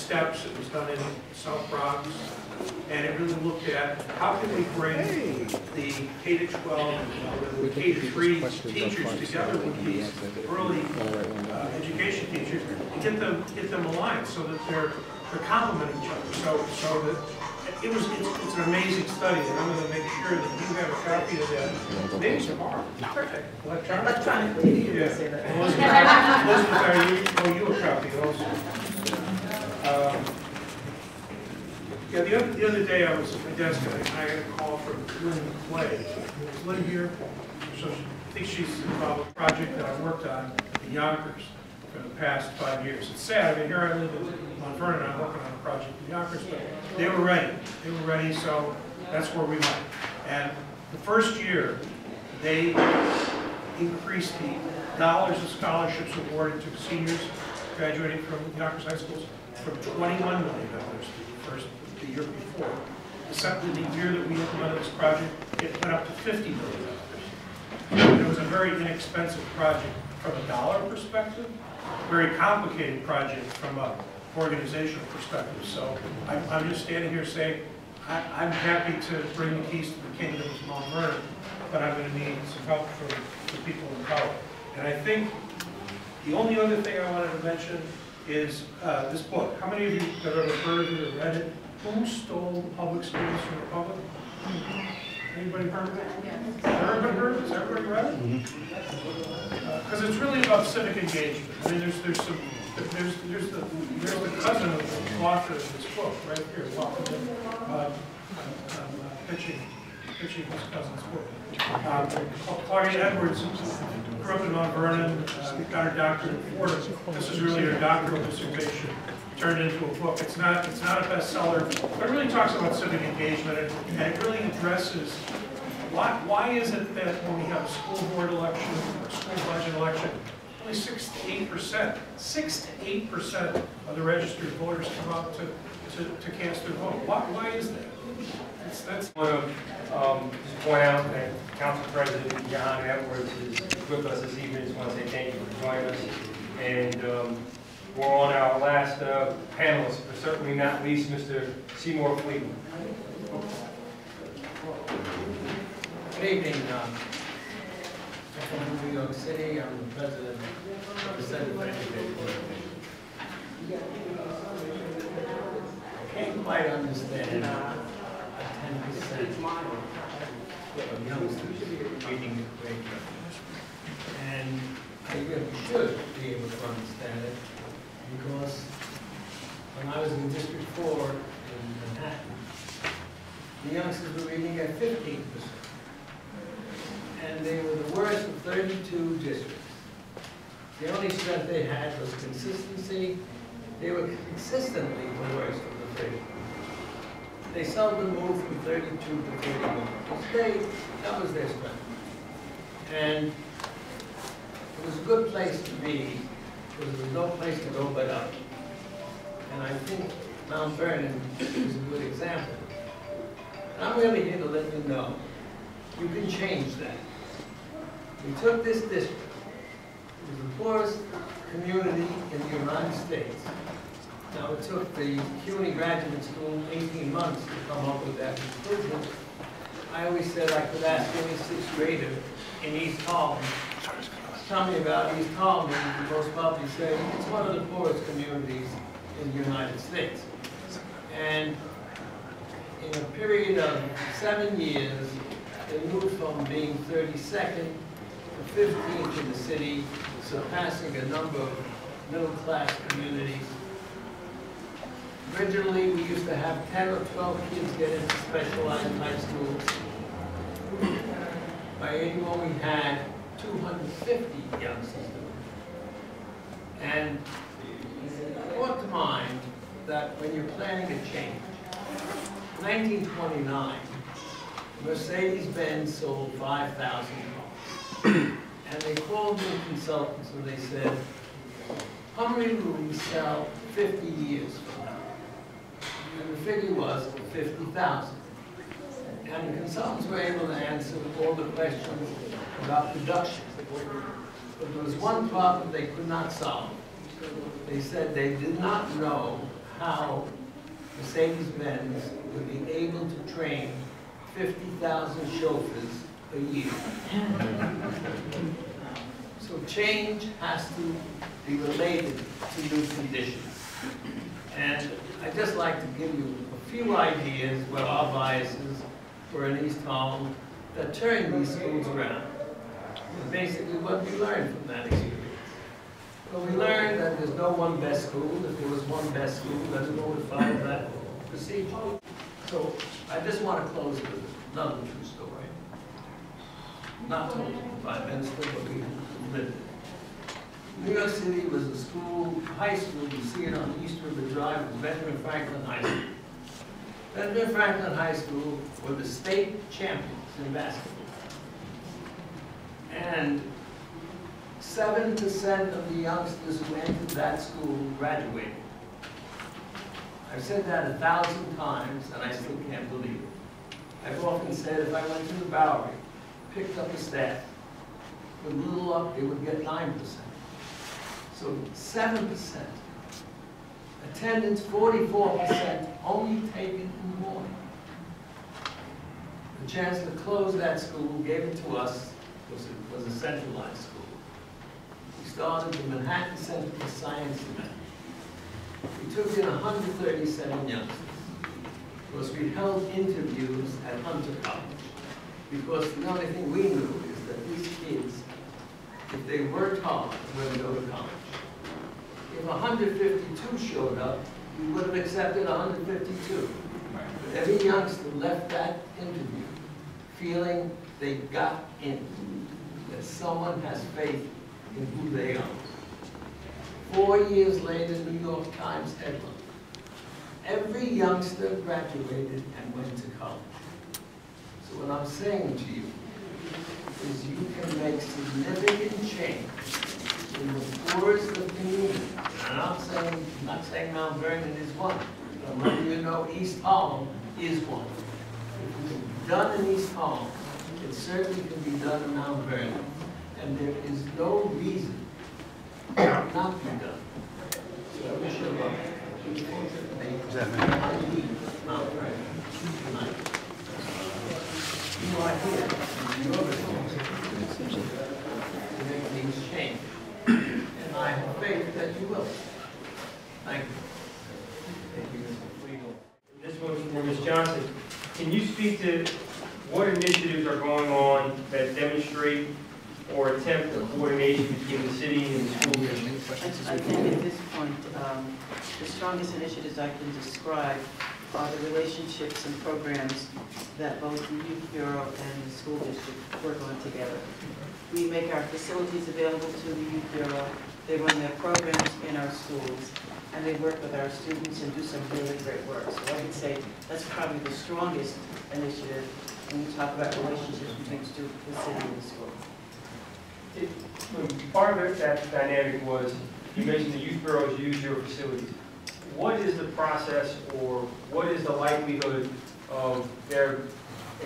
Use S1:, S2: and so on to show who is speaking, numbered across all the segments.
S1: Steps. It was done in South Bronx, and it really looked at how can we bring the K-12, the K-3 teachers together with these early education teachers and get them aligned so that they're complementing each other. So that it's an amazing study, and I'm going to make sure that you have a copy of that. Maybe tomorrow. Perfect. Electronically. Yeah. Elizabeth, are you a copy also? Yeah, the other day I was at my desk and I got a call from Lynn Clay. Is Lynn here? So I think she's involved with a project that I worked on in Yonkers for the past 5 years. It's sad. I mean, here I live in Mount Vernon. I'm working on a project in Yonkers, but they were ready. They were ready, so that's where we went. And the first year, they increased the dollars of scholarships awarded to seniors graduating from Yonkers high schools from $21 million the year before. The year that we implemented this project, it went up to $50 million. It was a very inexpensive project from a dollar perspective, very complicated project from an organizational perspective. So I'm just standing here saying, I'm happy to bring the keys to the kingdom of Mount Vernon, but I'm going to need some help from the people in power. And I think the only other thing I wanted to mention is this book. How many of you that have heard of it or read it? Who Stole the Public Schools from the Public? Anybody heard of it? Everybody heard of it? Has everybody read it? Because it's really about civic engagement. I mean, there's the cousin of the author of this book right here, walking pitching his cousin's book. Claudia Edwards grew up in Mount Vernon, got her doctorate at Fordham. This is really her doctoral dissertation turned into a book. It's not a bestseller, but it really talks about civic engagement, and it really addresses why is it that when we have a school board election or a school budget election, only 6 to 8% of the registered voters come out to cast their vote. Why is that? That's
S2: I want to just point out that Council President John Edwards is with us this evening. Just want to say thank you for joining us. And we're on our last panelist, but certainly not least, Mr. Seymour Fleetwood.
S3: Good evening. I'm from New York City. I'm the president of the Center for Education. I can't quite understand 10% of youngsters reading the curriculum. And I really should be able to understand it, because when I was in District 4 in Manhattan, the youngsters were reading at 15%. And they were the worst of 32 districts. The only strength they had was consistency. They were consistently the worst of the 30. They seldom moved from 32 to 31. That was their strength. And it was a good place to be, because there was no place to go but up. And I think Mount Vernon is a good example. And I'm really here to let you know, you can change that. We took this district, it was the poorest community in the United States. Now, it took the CUNY Graduate School 18 months to come up with that conclusion. I always said I could ask any sixth grader in East Harlem, tell me about East Harlem, and most probably say it's one of the poorest communities in the United States. And in a period of 7 years, they moved from being 32nd to 15th in the city, surpassing a number of middle-class communities. Originally, we used to have 10 or 12 kids get into specialized high schools. By 81, we had 250 youngsters. And it brought to mind that when you're planning a change, 1929, Mercedes-Benz sold 5,000 cars. And they called in consultants and they said, how many will we sell 50 years from now? And the figure was 50,000. And the consultants were able to answer all the questions about production. But there was one problem they could not solve. They said they did not know how Mercedes-Benz would be able to train 50,000 chauffeurs a year. So change has to be related to new conditions. And I'd just like to give you a few ideas what our biases were in East Harlem that turned these schools around. And basically what we learned from that experience. Well, we learned that there's no one best school. If there was one best school, then everyone would follow that procedure. So I just want to close with another true story. Not told by Minister, but we lived it. New York City was a school, high school, you see it on East River Drive, it was Benjamin Franklin High School. Benjamin Franklin High School were the state champions in basketball. And 7% of the youngsters who entered that school graduated. I've said that 1,000 times, and I still can't believe it. I've often said if I went to the Bowery, picked up a staff, put a little up, it would get 9%. So 7%. Attendance 44%, only taken in the morning. The chance to close that school, gave it to us, because it was a centralized school. We started the Manhattan Center for Science event. We took in 137 youngsters, because we held interviews at Hunter College. Because the only thing we knew is that these kids, if they worked hard, were going to go to college. If 152 showed up, we would have accepted 152. But every youngster left that interview feeling they got in, that someone has faith in who they are. 4 years later, New York Times headline. Every youngster graduated and went to college. So what I'm saying to you is you can make significant change in the poorest of communities. And I'm not saying Mount Vernon is one, but I'm letting you know East Harlem is one. If it's done in East Harlem, it certainly can be done in Mount Vernon. And there is no reason it not be done. So I wish you luck. I leave Mount Vernon tonight. You are here, you're responsible to make things change. And I have faith that you will. Thank you.
S2: Thank you, Mr. Flegel. This one's for Ms. Johnson. Can you speak to what initiatives are going on that demonstrate or attempt a coordination between the city and the school district?
S4: I think at this point, the strongest initiatives I can describe are the relationships and programs that both the Youth Bureau and the school district work on together. We make our facilities available to the Youth Bureau. They run their programs in our schools, and they work with our students and do some really great work. So I would say that's probably the strongest initiative when we talk about relationships between the city and the school.
S2: Part of that dynamic was, you mentioned the youth bureaus use your facilities. What is the process, or what is the likelihood of their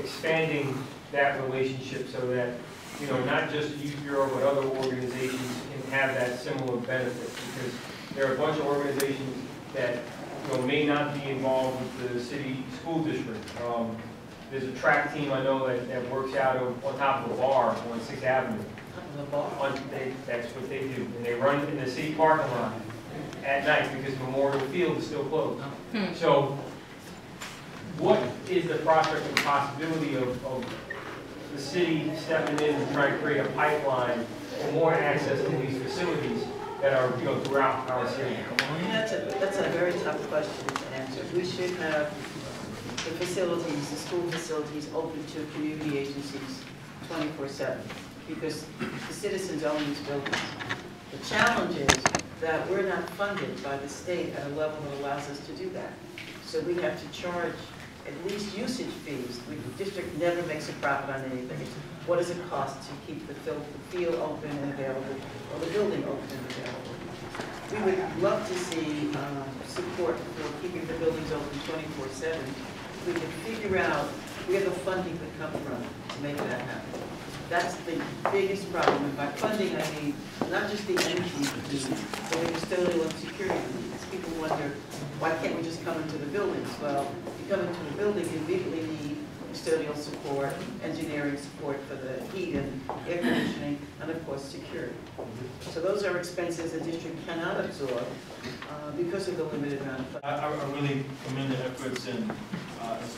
S2: expanding that relationship so that, you know, not just the youth bureau, but other organizations can have that similar benefit? Because there are a bunch of organizations that, you know, may not be involved with the city school district. There's a track team I know that works out on top of a bar on 6th Avenue. That's what they do, and they run in the city parking lot at night because Memorial Field is still closed. So, what is the prospect and possibility of the city stepping in and trying to create a pipeline for more access to these facilities that are, you know, throughout our city?
S4: That's a very tough question to answer. We should have the facilities, the school facilities, open to community agencies 24/7. Because the citizens own these buildings. The challenge is that we're not funded by the state at a level that allows us to do that. So we have to charge at least usage fees. The district never makes a profit on anything. What does it cost to keep the field open and available, or the building open and available? We would love to see support for keeping the buildings open 24/7. We can figure out where the funding could come from to make that happen. That's the biggest problem. And by funding, I mean not just the energy needs, but the custodial and security needs. People wonder, why can't we just come into the buildings? Well, you come into the building, you immediately need custodial support, engineering support for the heat and air conditioning, and of course, security. So those are expenses the district cannot absorb because of the limited amount of funds.
S5: I really commend the efforts and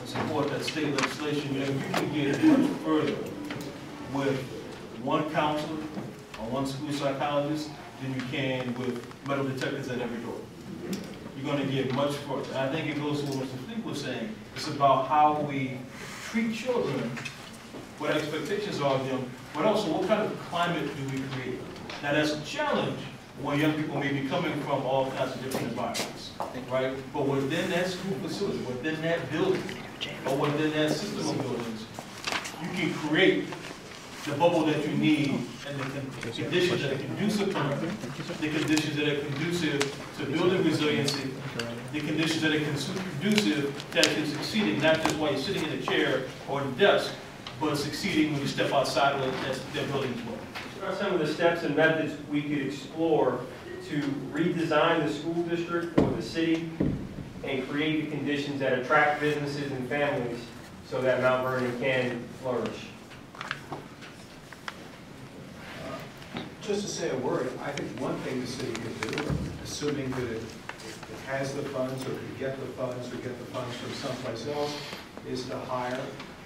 S5: support that state legislation. You know, you can get much further with one counselor or one school psychologist than you can with metal detectors at every door. You're going to get much further. And I think it goes to what Mr. Fleet was saying. It's about how we treat children, what expectations are of them, but also what kind of climate do we create. Now that's a challenge when young people may be coming from all kinds of different environments, right? But within that school facility, within that building, or within that system of buildings, you can create the bubble that you need and the conditions that are conducive to learning, the conditions that are conducive to building resiliency, the conditions that are conducive that you're succeeding, not just while you're sitting in a chair or at a desk, but succeeding when you step outside of that building as well.
S2: What are some of the steps and methods we could explore to redesign the school district or the city and create the conditions that attract businesses and families so that Mount Vernon can flourish?
S6: Just to say a word, I think one thing the city could do, assuming that it has the funds or could get the funds or get the funds from someplace else, is to hire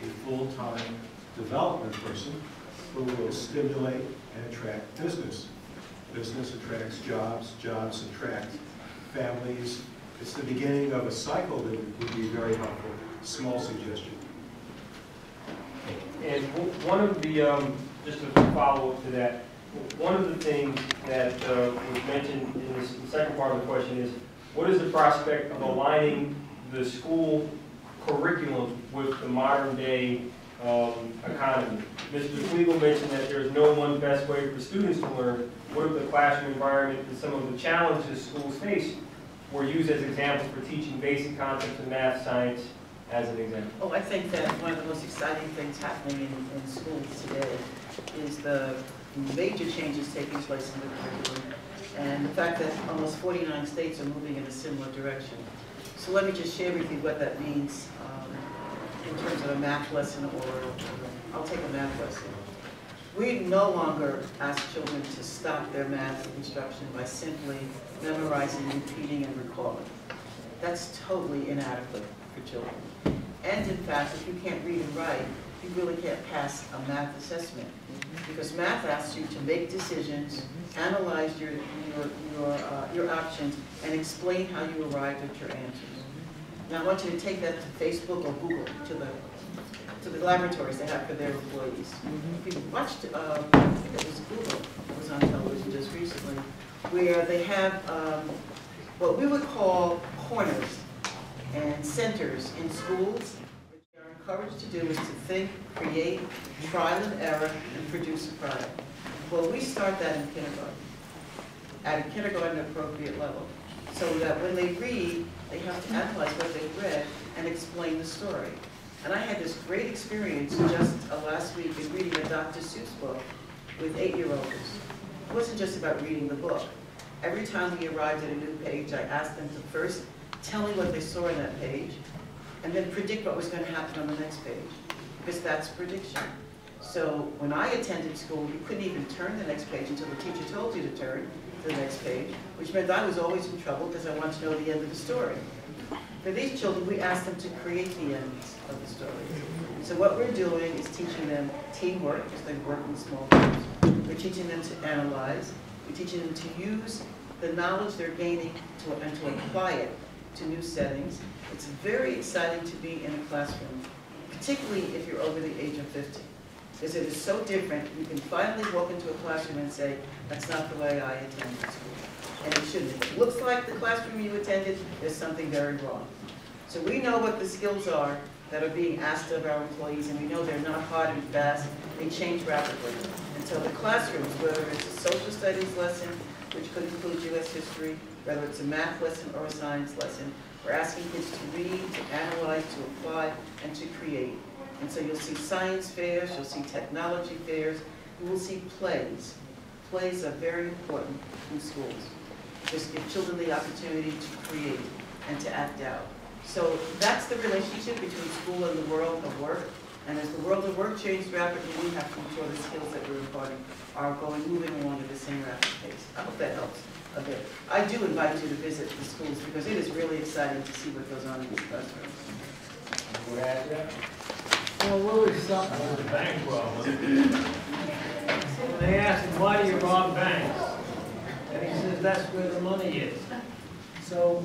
S6: a full-time development person who will stimulate and attract business. Business attracts jobs, jobs attract families. It's the beginning of a cycle that would be very helpful. Small suggestion.
S2: And one of the, just to follow up to that, one of the things that was mentioned in this second part of the question is, what is the prospect of aligning the school curriculum with the modern day economy? Mr. Flegel mentioned that there's no one best way for students to learn. What if the classroom environment and some of the challenges schools face were used as examples for teaching basic concepts of math, science, as an example?
S4: Oh, I think that one of the most exciting things happening in schools today is the major changes taking place in the curriculum and the fact that almost 49 states are moving in a similar direction. So let me just share with you what that means in terms of a math lesson, or I'll take a math lesson. We no longer ask children to stop their math instruction by simply memorizing, repeating, and recalling. That's totally inadequate for children. And in fact, if you can't read and write, you really can't pass a math assessment, because math asks you to make decisions, analyze your options, and explain how you arrived at your answers. Now I want you to take that to Facebook or Google, to the laboratories they have for their employees. If you watched, I think it was Google, it was on television just recently, where they have what we would call corners and centers in schools. Encouraged to do is to think, create, trial and error, and produce a product. Well, we start that in kindergarten, at a kindergarten appropriate level, so that when they read, they have to analyze what they've read and explain the story. And I had this great experience just last week in reading a Dr. Seuss book with 8-year-olds. It wasn't just about reading the book. Every time we arrived at a new page, I asked them to first tell me what they saw on that page, and then predict what was going to happen on the next page, because that's prediction. So when I attended school, you couldn't even turn the next page until the teacher told you to turn to the next page, which meant I was always in trouble because I wanted to know the end of the story. For these children, we asked them to create the ends of the story. So what we're doing is teaching them teamwork, because they work in small groups. We're teaching them to analyze. We're teaching them to use the knowledge they're gaining and to apply it to new settings. It's very exciting to be in a classroom, particularly if you're over the age of 50, because it is so different. You can finally walk into a classroom and say, that's not the way I attended school. And it shouldn't. If it looks like the classroom you attended, there's something very wrong. So we know what the skills are that are being asked of our employees, and we know they're not hard and fast. They change rapidly. And so the classrooms, whether it's a social studies lesson, which could include U.S. history, whether it's a math lesson or a science lesson, we're asking kids to read, to analyze, to apply, and to create. And so you'll see science fairs, you'll see technology fairs, you will see plays. Plays are very important in schools. Just give children the opportunity to create. and to act out. So that's the relationship between school and the world of work. And as the world of work changes rapidly, we have to ensure the skills that we're imparting are moving along at the same rapid pace. I hope that helps a bit. I do invite you to visit the schools because it is really exciting to see what goes on in these classrooms.
S3: Well, Louis Sutton was a bank robber. And they asked him, why do you rob banks? And he says, that's where the money is. So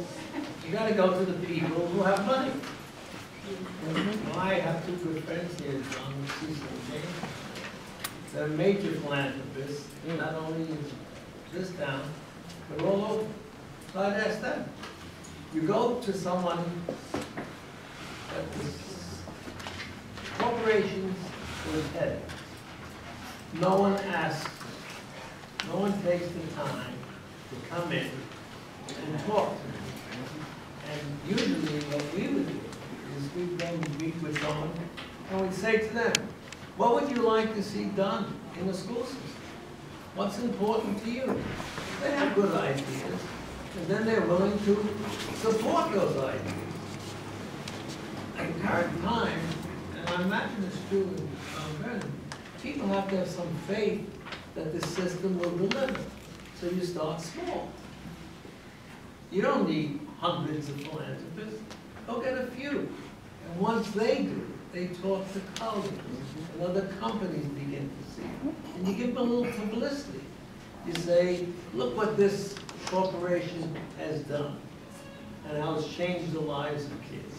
S3: you gotta go to the people who have money. Well, I have two good friends here, John and Cecil James. They're major philanthropists, not only in this town, but all over. So I'd ask them. You go to someone that was corporations with head. No one asks, no one takes the time to come in and talk to them. And usually what we would do is we'd go and meet with someone and we'd say to them, what would you like to see done in the school system? What's important to you? They have good ideas, and then they're willing to support those ideas. At the current time, and I imagine it's true in Mount Vernon, people have to have some faith that the system will deliver. So you start small. You don't need hundreds of philanthropists. Go get a few. And once they do, they talk to colleagues, and other companies begin to see. And you give them a little publicity. You say, look what this corporation has done, and how it's changed the lives of kids.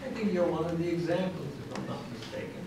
S3: I think you're one of the examples, if I'm not mistaken.